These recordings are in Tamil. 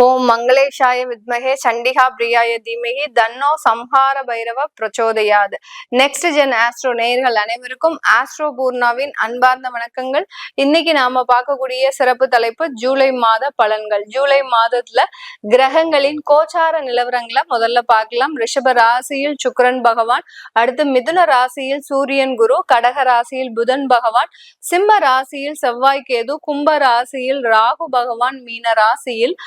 ஓம் மங்களேஷாய வித்மகே சண்டிகா பிரியாய தீமகி தன்னோ சம்ஹார பைரவ பிரச்சோதயாது. நெக்ஸ்ட் ஜென் ஆஸ்ட்ரோ நேயர்கள் அனைவருக்கும் ஆஸ்ட்ரோ பூர்ணாவின் அன்பார்ந்த வணக்கங்கள். இன்னைக்கு நாம பார்க்கக்கூடிய சிறப்பு தலைப்பு ஜூலை மாத பலன்கள். ஜூலை மாதத்துல கிரகங்களின் கோச்சார நிலவரங்களை முதல்ல பார்க்கலாம். ரிஷப ராசியில் சுக்கிரன் பகவான், அடுத்து மிதுன ராசியில் சூரியன் குரு, கடக ராசியில் புதன் பகவான், சிம்ம ராசியில் செவ்வாய் கேது, கும்ப ராசியில் ராகு பகவான், மீன ராசியில்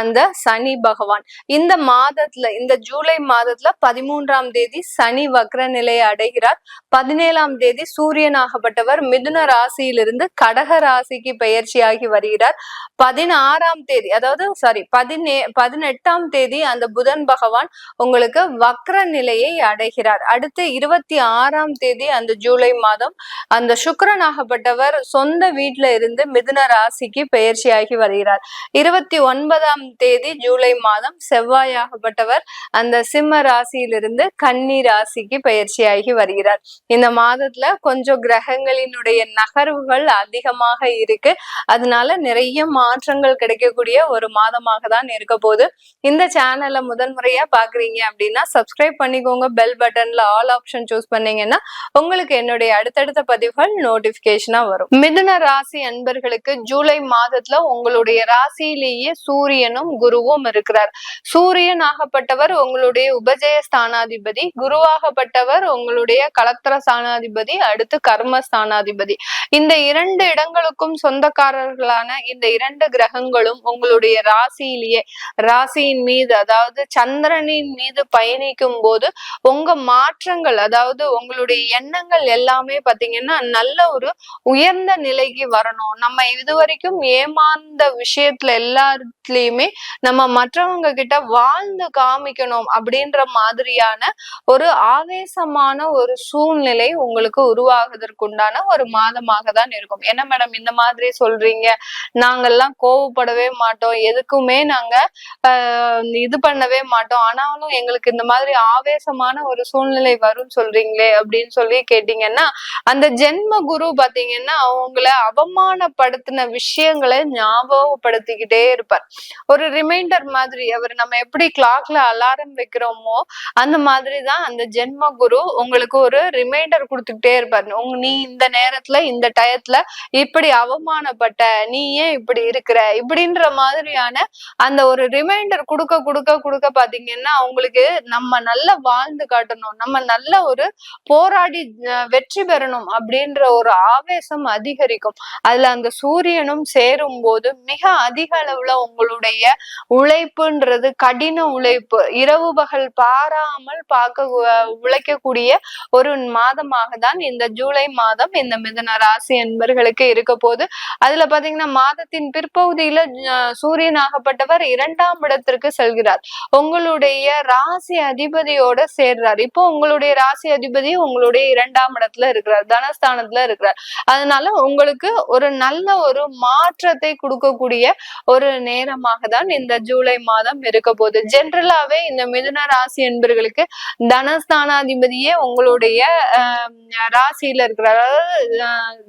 அந்த சனி பகவான். இந்த மாதத்துல, இந்த ஜூலை மாதத்துல 13ஆம் தேதி சனி வக்ர நிலையை அடைகிறார். 17ஆம் தேதி சூரியனாகப்பட்டவர் மிதுன ராசியிலிருந்து கடக ராசிக்கு பெயர்ச்சியாகி வருகிறார். 16ஆம் தேதி, அதாவது 18ஆம் தேதி அந்த புதன் பகவான் உங்களுக்கு வக்ர நிலையை அடைகிறார். அடுத்து 26ஆம் தேதி அந்த ஜூலை மாதம் அந்த சுக்கிரனாகப்பட்டவர் சொந்த வீட்டுல இருந்து மிதுன ராசிக்கு பெயர்ச்சியாகி வருகிறார். 29ஆம் தேதி ஜூலை மாதம் செவ்வாயாகப்பட்டவர் அந்த சிம்ம ராசியிலிருந்து கன்னி ராசிக்கு பயிற்சியாகி வருகிறார். இந்த மாதத்துல கொஞ்சம் கிரகங்களினுடைய நகர்வுகள் அதிகமாக இருக்கு. அதனால நிறைய மாற்றங்கள் கிடைக்கக்கூடிய ஒரு மாதமாக தான் இருக்க போகுது. இந்த சேனலை முதன்முறையா பாக்குறீங்க அப்படின்னா சப்ஸ்கிரைப் பண்ணிக்கோங்க. பெல் பட்டன்ல ஆல் ஆப்ஷன் சூஸ் பண்ணீங்கன்னா உங்களுக்கு என்னுடைய அடுத்தடுத்த பதிவுகள் நோட்டிபிகேஷனா வரும். மிதுன ராசி அன்பர்களுக்கு ஜூலை மாதத்துல உங்களுடைய ராசியிலேயே சூரியனும் குருவும் இருக்கிறார். சூரியன் ஆகப்பட்டவர் உங்களுடைய உபஜய ஸ்தானாதிபதி, குருவாகப்பட்டவர் உங்களுடைய கலத்திர ஸ்தானாதிபதி, அடுத்து கர்ம ஸ்தானாதிபதி. இந்த இரண்டு இடங்களுக்கும் சொந்தக்காரர்களான இந்த இரண்டு கிரகங்களும் உங்களுடைய ராசியிலேயே, ராசியின் மீது அதாவது சந்திரனின் மீது பயணிக்கும் போது உங்க மாற்றங்கள், அதாவது உங்களுடைய எண்ணங்கள் எல்லாமே பாத்தீங்கன்னா நல்ல ஒரு உயர்ந்த நிலைக்கு வரணும். நம்ம இதுவரைக்கும் ஏமாந்த விஷயத்துல எல்லாத்துலயுமே நம்ம மற்றவங்க கிட்ட வாழ்ந்து காமிக்கணும் அப்படின்ற மாதிரியான ஒரு ஆவேசமான ஒரு சூழ்நிலை உங்களுக்கு உருவாகுவதற்குண்டான ஒரு மாதமாக தான் இருக்கும். என்ன மேடம் இந்த மாதிரி சொல்றீங்க, நாங்கெல்லாம் கோவப்படவே மாட்டோம், எதுக்குமே நாங்க இது பண்ணவே மாட்டோம், ஆனாலும் எங்களுக்கு இந்த மாதிரி ஆவேசமான ஒரு சூழ்நிலை வரும் சொல்றீங்களே அப்படின்னு சொல்லி கேட்டீங்கன்னா, அந்த ஜென்ம குரு பாத்தீங்கன்னா அவங்கள அவமானப்படுத்தின விஷயங்களை ஞாபகப்படுத்திக்கிட்டே இருப்பார். ஒரு ரிமைண்டர் மாதிரி, அவர் நம்ம எப்படி கிளாக்ல அலாரம் வைக்கிறோமோ அந்த மாதிரிதான் அந்த ஜென்ம குரு உங்களுக்கு ஒரு ரிமைண்டர் கொடுத்துக்கிட்டே இருப்பாரு. நீ இந்த நேரத்துல இந்த டயத்துல இப்படி அவமானப்பட்ட, நீ ஏன் இப்படி இருக்கிற, இப்படின்ற மாதிரியான அந்த ஒரு ரிமைண்டர் கொடுக்க கொடுக்க கொடுக்க பாத்தீங்கன்னா அவங்களுக்கு நம்ம நல்லா வாழ்ந்து காட்டணும், நம்ம நல்ல ஒரு போராடி வெற்றி பெறணும் அப்படின்ற ஒரு ஆவேசம் அதிகரிக்கும். அதுல அந்த சூரியனும் சேரும் போது மிக அதிக அளவுல உங்களுடைய உழைப்புன்றது, கடின உழைப்பு, இரவு பகல் பாராமல் உழைக்கக்கூடிய ஒரு மாதமாக தான் இந்த ஜூலை மாதம் இந்த மிதுன ராசி என்பர்களுக்கு இருக்க போது. அதுல பாத்தீங்கன்னா மாதத்தின் பிற்பகுதியில சூரியனாகப்பட்டவர் 2ஆம் இடத்திற்கு செல்கிறார். உங்களுடைய ராசி அதிபதியோட சேர்றார். இப்போ உங்களுடைய ராசி அதிபதி உங்களுடைய 2ஆம் இடத்துல இருக்கிறார், தனஸ்தானத்துல இருக்கிறார். அதனால உங்களுக்கு ஒரு நல்ல ஒரு மாற்றத்தை கொடுக்கக்கூடிய ஒரு நேரமாக தான் இந்த ஜூலை மாதம் இருக்க போகுது. ஜென்ரலாவே இந்த மிதுன ராசி என்பர்களுக்கு தனஸ்தானாதிபதியே உங்களுடைய ராசியில இருக்கிறார். அதாவது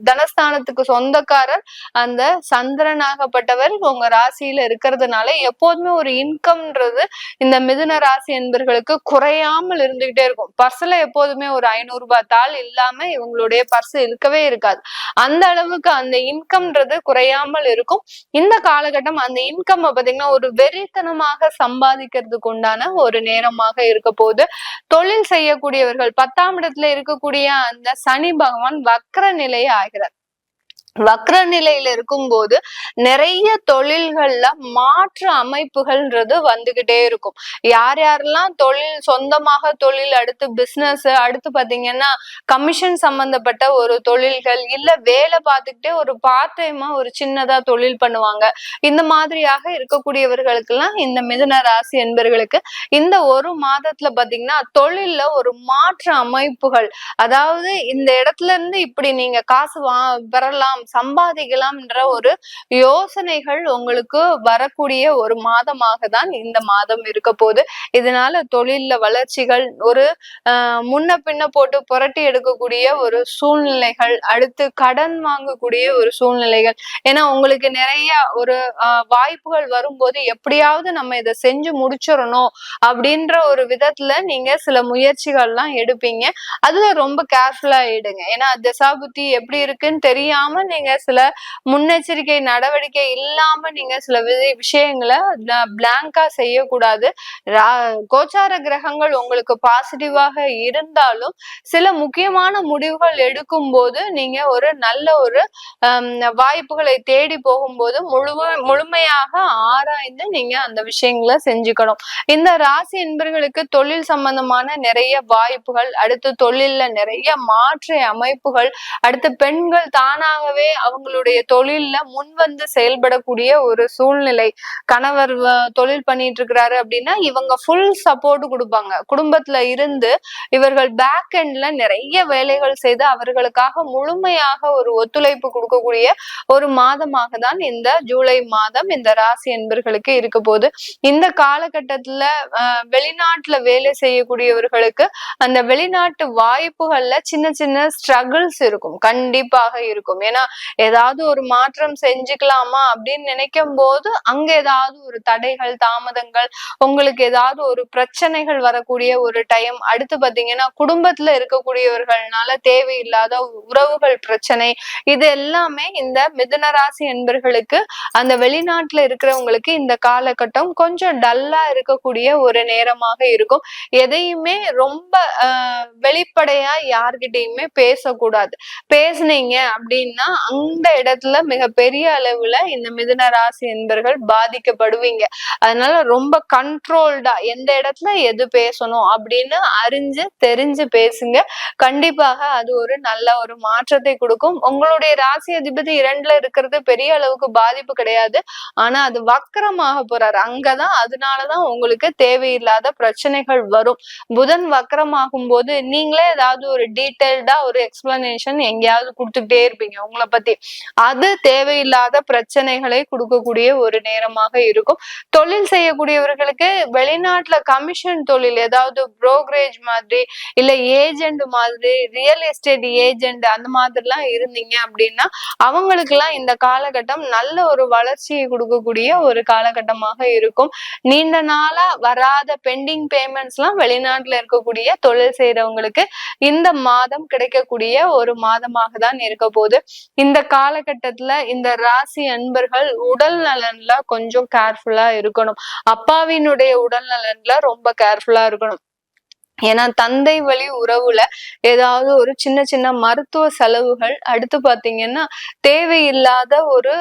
தனஸ்தானத்துக்கு சொந்தக்காரர் அந்த சந்திரனாகப்பட்டவர் உங்க ராசியில இருக்கிறதுனால எப்போதுமே ஒரு இன்கம்ன்றது இந்த மிதுன ராசி என்பர்களுக்கு குறையாமல் இருந்துகிட்டே இருக்கும். பர்ஸ்ல எப்போதுமே ஒரு 500 ரூபாய் தாள் இல்லாம இவங்களுடைய பர்ஸ் இருக்கவே இருக்காது. அந்த அளவுக்கு அந்த இன்கம்ன்றது குறையாமல் இருக்கும். இந்த காலகட்டம் அந்த இன்கம் பாத்தீங்கன்னா ஒரு வெறித்தனமாக சம்பாதிக்கிறதுக்கு உண்டான ஒரு நேரமாக இருக்க போது. தொழில் செய்யக்கூடியவர்கள் 10ஆம் இடத்துல இருக்கக்கூடிய அந்த சனி பகவான் வக்ர நிலையை ஆகிறார். வக்ர நிலையில இருக்கும்போது நிறைய தொழில்கள்ல மாற்று அமைப்புகள்ன்றது வந்துகிட்டே இருக்கும். யார் யாரெல்லாம் தொழில் சொந்தமாக தொழில், அடுத்து பிசினஸ், அடுத்து பாத்தீங்கன்னா கமிஷன் சம்பந்தப்பட்ட ஒரு தொழில்கள், இல்ல வேலை பார்த்துக்கிட்டே ஒரு பார்ட் டைமா ஒரு சின்னதா தொழில் பண்ணுவாங்க, இந்த மாதிரியாக இருக்கக்கூடியவர்களுக்கு எல்லாம் இந்த மிதுன ராசி என்பர்களுக்கு இந்த ஒரு மாதத்துல பாத்தீங்கன்னா தொழில்ல ஒரு மாற்று அமைப்புகள், அதாவது இந்த இடத்துல இருந்து இப்படி நீங்க காசு பெறலாம், சம்பாதிக்கலாம்ன்ற ஒரு யோசனைகள் உங்களுக்கு வரக்கூடிய ஒரு மாதமாக தான் இந்த மாதம் இருக்க போகுது. இதனால தொழில்ல வளர்ச்சிகள், ஒரு முன்ன பின்ன போட்டு புரட்டி எடுக்கக்கூடிய ஒரு சூழ்நிலைகள், அடுத்து கடன் வாங்கக்கூடிய ஒரு சூழ்நிலைகள். ஏன்னா உங்களுக்கு நிறைய ஒரு வாய்ப்புகள் வரும்போது எப்படியாவது நம்ம இதை செஞ்சு முடிச்சிடணும் அப்படின்ற ஒரு விதத்துல நீங்க சில முயற்சிகள்லாம் எடுப்பீங்க. அதுல ரொம்ப கேர்ஃபுல்லா ஆயிடுங்க. ஏன்னா தசாபுத்தி எப்படி இருக்குன்னு தெரியாம நீங்க சில முன்னெச்சரிக்கை நடவடிக்கை இல்லாம நீங்க சில விஷயங்களை பிளாங்கா செய்யக்கூடாது. கோச்சார கிரகங்கள் உங்களுக்கு பாசிட்டிவாக இருந்தாலும் சில முக்கியமான முடிவுகள் எடுக்கும் போது நீங்க ஒரு நல்ல ஒரு வாய்ப்புகளை தேடி போகும்போது முழுமையாக ஆராய்ந்து நீங்க அந்த விஷயங்களை செஞ்சுக்கணும். இந்த ராசி என்பர்களுக்கு தொழில் சம்பந்தமான நிறைய வாய்ப்புகள், அடுத்து தொழில்ல நிறைய மாற்று அமைப்புகள், அடுத்து பெண்கள் தானாகவே அவங்களுடைய தொழில்ல முன்வந்து செயல்படக்கூடிய ஒரு சூழ்நிலை. கணவர் தொழில் பண்ணிட்டு இருக்கிறாரு அப்படின்னா இவங்க ஃபுல் சப்போர்ட் கொடுப்பாங்க. குடும்பத்துல இருந்து இவர்கள் பேக் எண்ட்ல நிறைய வேலைகள் செய்து அவர்களுக்காக முழுமையாக ஒரு ஒத்துழைப்பு கொடுக்கக்கூடிய ஒரு மாதமாக தான் இந்த ஜூலை மாதம் இந்த ராசி என்பர்களுக்கு இருக்க போகுது. இந்த காலகட்டத்துல வெளிநாட்டுல வேலை செய்யக்கூடியவர்களுக்கு அந்த வெளிநாட்டு வாய்ப்புகள்ல சின்ன சின்ன ஸ்ட்ரகிள்ஸ் இருக்கும், கண்டிப்பாக இருக்கும். ஏன்னா ஏதாவது ஒரு மாற்றம் செஞ்சுக்கலாமா அப்படின்னு நினைக்கும் போது அங்க ஏதாவது ஒரு தடைகள், தாமதங்கள், உங்களுக்கு ஏதாவது ஒரு பிரச்சனைகள் வரக்கூடிய ஒரு டைம். அடுத்து பாத்தீங்கன்னா குடும்பத்துல இருக்கக்கூடியவர்கள்னால தேவையில்லாத உறவுகள் பிரச்சனை, இது எல்லாமே இந்த மிதுன ராசி என்பர்களுக்கு அந்த வெளிநாட்டுல இருக்கிறவங்களுக்கு இந்த காலகட்டம் கொஞ்சம் டல்லா இருக்கக்கூடிய ஒரு நேரமாக இருக்கும். எதையுமே ரொம்ப வெளிப்படையா யார்கிட்டயுமே பேசக்கூடாது. பேசுனீங்க அப்படின்னா அந்த இடத்துல மிகப்பெரிய அளவுல இந்த மிதுன ராசி என்பர்கள் பாதிக்கப்படுவீங்க. அதனால ரொம்ப கண்ட்ரோல்டா எந்த இடத்துல எது பேசணும் அப்படின்னு அறிஞ்சு தெரிஞ்சு பேசுங்க. கண்டிப்பாக அது ஒரு நல்ல ஒரு மாற்றத்தை கொடுக்கும். உங்களுடைய ராசி அதிபதி 2ல இருக்கிறது பெரிய அளவுக்கு பாதிப்பு கிடையாது. ஆனா அது வக்கரமாக போறாரு அங்கதான். அதனாலதான் உங்களுக்கு தேவையில்லாத பிரச்சனைகள் வரும். புதன் வக்கரமாகும் போது நீங்களே ஏதாவது ஒரு டீட்டெயில்டா ஒரு எக்ஸ்பிளனேஷன் எங்கேயாவது கொடுத்துக்கிட்டே இருப்பீங்க உங்களை பத்தி. அது தேவையில்லாத பிரச்சனைகளை கொடுக்கக்கூடிய ஒரு நேரமாக இருக்கும். தொழில் செய்யக்கூடியவர்களுக்கு வெளிநாட்டுல கமிஷன் தொழில், ஏதாவது புரோக்கரேஜ் மாதிரி இல்ல ஏஜென்ட் மாதிரி, ரியல் எஸ்டேட் ஏஜென்ட் அந்த மாதிரிலாம் இருந்தீங்க அப்படின்னா அவங்களுக்கு எல்லாம் இந்த காலகட்டம் நல்ல ஒரு வளர்ச்சியை கொடுக்கக்கூடிய ஒரு காலகட்டமாக இருக்கும். நீண்ட நாளா வராத பெண்டிங் பேமெண்ட்ஸ் எல்லாம் வெளிநாட்டுல இருக்கக்கூடிய தொழில் செய்யறவங்களுக்கு இந்த மாதம் கிடைக்கக்கூடிய ஒரு மாதமாக தான் இருக்க போகுது. இந்த காலகட்டத்துல இந்த ராசி அன்பர்கள் உடல் நலன்ல கொஞ்சம் கேர்ஃபுல்லா இருக்கணும். அப்பாவினுடைய உடல் நலன்ல ரொம்ப கேர்ஃபுல்லா இருக்கணும். ஏன்னா தந்தை வழி உறவுல ஏதாவது ஒரு சின்ன சின்ன மருத்துவ செலவுகள், அடுத்து பாத்தீங்கன்னா தேவையில்லாத ஒரு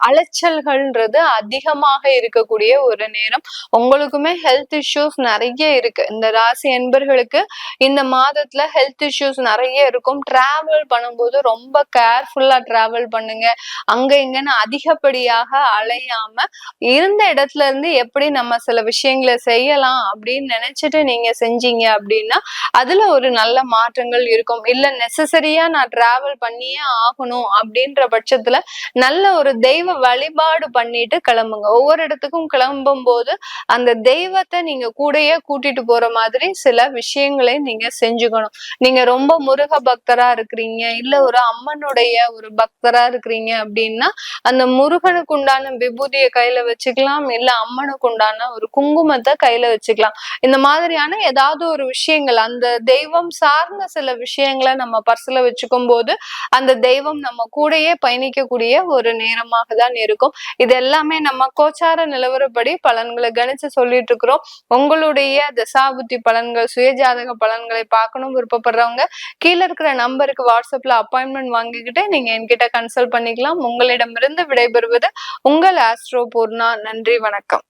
அலைச்சல்கள்ன்றது அதிகமாக இருக்கக்கூடிய ஒரு நேரம். உங்களுக்குமே ஹெல்த் இஷ்யூஸ் நிறைய இருக்கு. இந்த ராசி என்பர்களுக்கு இந்த மாதத்துல ஹெல்த் இஷ்யூஸ் நிறைய இருக்கும். டிராவல் பண்ணும்போது ரொம்ப கேர்ஃபுல்லா டிராவல் பண்ணுங்க. அங்க இங்கன்னு அதிகப்படியாக அலையாம இருந்த இடத்துல இருந்து எப்படி நம்ம சில விஷயங்களை செய்யலாம் அப்படின்னு நினைச்சிட்டு நீங்க செஞ்சீங்க அப்படின்னா அதுல ஒரு நல்ல மாற்றங்கள் இருக்கும். இல்ல நெசசரியா நான் டிராவல் பண்ணியே ஆகணும் அப்படின்ற பட்சத்துல நல்ல ஒரு தெய்வ வழிபாடு பண்ணிட்டு கிளம்புங்க. ஒவ்வொரு இடத்துக்கும் கிளம்பும் போது அந்த தெய்வத்தை நீங்க கூடயே கூட்டிட்டு போற மாதிரி சில விஷயங்களை நீங்க செஞ்சுக்கணும். நீங்க ரொம்ப முருக பக்தரா இருக்கிறீங்க, இல்ல ஒரு அம்மனுடைய ஒரு பக்தரா இருக்கிறீங்க அப்படின்னா அந்த முருகனுக்கு உண்டான விபூதியை கையில வச்சுக்கலாம், இல்ல அம்மனுக்கு உண்டான ஒரு குங்குமத்தை கையில வச்சுக்கலாம். இந்த மாதிரியான ஏதாவது ஒரு விஷயங்கள், அந்த தெய்வம் சார்ந்த சில விஷயங்களை நம்ம பர்ஸ்ல வச்சுக்கும் போது அந்த தெய்வம் நம்ம கூடயே பயணிக்கக்கூடிய ஒரு நேரமாக தான் இருக்கும். இது எல்லாமே நம்ம கோச்சார நிலவரப்படி பலன்களை கணிச்சு சொல்லிட்டு இருக்கிறோம். உங்களுடைய தசாபுத்தி பலன்கள், சுயஜாதக பலன்களை பார்க்கணும் விருப்பப்படுறவங்க கீழே இருக்கிற நம்பருக்கு வாட்ஸ்அப்ல அப்பாயின்மெண்ட் வாங்கிக்கிட்டு நீங்க என்கிட்ட கன்சல்ட் பண்ணிக்கலாம். உங்களிடமிருந்து விடைபெறுவது உங்கள் ஆஸ்ட்ரோ பூர்ணா. நன்றி, வணக்கம்.